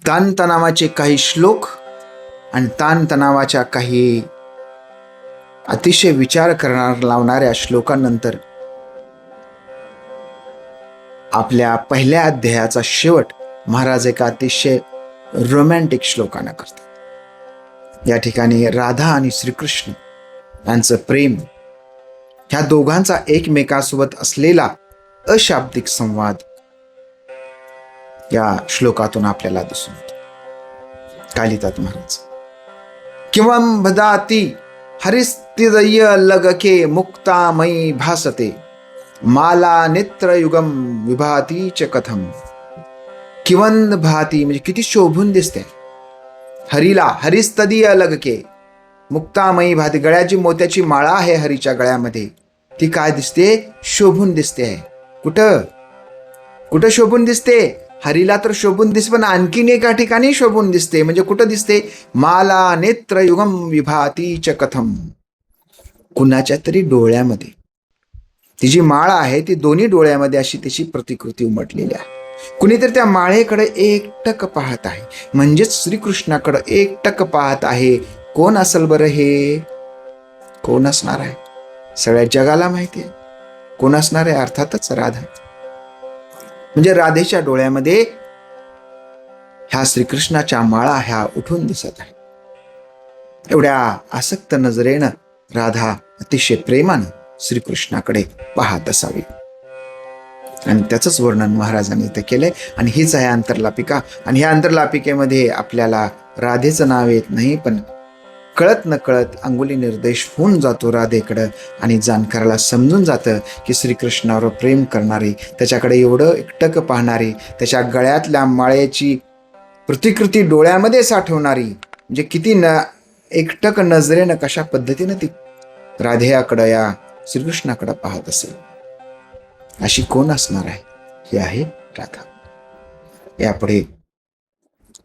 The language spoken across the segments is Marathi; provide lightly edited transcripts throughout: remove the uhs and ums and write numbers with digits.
ताणतणावाचे काही श्लोक आणि ताणतणावाच्या काही अतिशय विचार लावणाऱ्या श्लोकांनंतर आपल्या पहिल्या अध्यायाचा शेवट महाराज एका अतिशय रोमॅन्टिक श्लोकानं करतात. या ठिकाणी राधा आणि श्रीकृष्ण यांचं प्रेम, ह्या दोघांचा एकमेकांसोबत असलेला अशाब्दिक संवाद या श्लोकातून आपल्याला दिसून येतो. काय लिहितात महाराज? किंवा भदाती हरिस्तिदय लगके मुक्तामयी भासते माला नेत्रयुगम विभाती च कथम. किवंद भाती म्हणजे किती शोभून दिसते. हरीला हरिस्तदीय लगके मुक्तामयी भाती, गळ्याची मोत्याची माळा आहे हरीच्या गळ्यामध्ये, ती काय दिसते? शोभून दिसते आहे. कुठं कुठं शोभून दिसते? हरीला तर शोभून दिसते, पण आणखीन एका ठिकाणी शोभून दिसते. म्हणजे कुठं दिसते? माला नेत्रयुगम विभाती च कथम, कुणाच्या तरी डोळ्यामध्ये. ती जी माळ आहे ती दोन्ही डोळ्यामध्ये अशी तिची प्रतिकृती उमटलेली आहे. कुणीतरी त्या माळेकडे एकटक पाहत आहे, म्हणजेच श्रीकृष्णाकडे एकटक पाहत आहे. कोण असेल बरं हे? कोण असणार आहे? सगळ्या जगाला माहिती आहे कोण असणार आहे. अर्थातच राधा. म्हणजे राधेच्या डोळ्यामध्ये ह्या श्रीकृष्णाच्या माळा ह्या उठून दिसत आहे. एवढ्या आसक्त नजरेनं राधा अतिशय प्रेमानं श्रीकृष्णाकडे पाहत असावी, आणि त्याचंच वर्णन महाराजांनी इथे केलंय. आणि हीच आहे अंतरलापिका. आणि ह्या अंतरलापिकेमध्ये आपल्याला राधेचं नाव येत नाही, पण कळत न कळत अंगुली निर्देश होऊन जातो राधेकडं, आणि जाणकाराला समजून जातं की श्रीकृष्णावर प्रेम करणारी, त्याच्याकडे एवढं एकटक पाहणारी, त्याच्या गळ्यातल्या माळेची प्रतिकृती डोळ्यामध्ये साठवणारी, म्हणजे किती एकटक नजरेनं कशा पद्धतीनं ती राधेयाकडं, या श्रीकृष्णाकडं पाहत असेल. अशी कोण असणार आहे? ही आहे राधा. यापुढे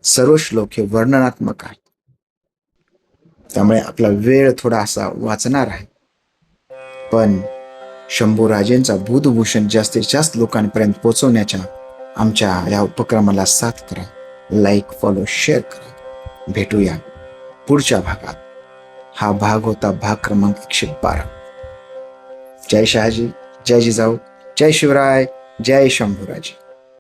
सर्व श्लोक हे वर्णनात्मक आहे, त्यामुळे आपला वेळ थोडासा वाचणार आहे. पण शंभूराजेंचा बुधभूषण जास्तीत जास्त लोकांपर्यंत पोहोचवण्याच्या आमच्या या उपक्रमाला साथ करा. लाईक, फॉलो, शेअर करा. भेटूया पुढच्या भागात. हा भाग होता भाग क्रमांक 112. जय शहाजी, जय जिजाऊ, जय शिवराय, जय शंभूराजे.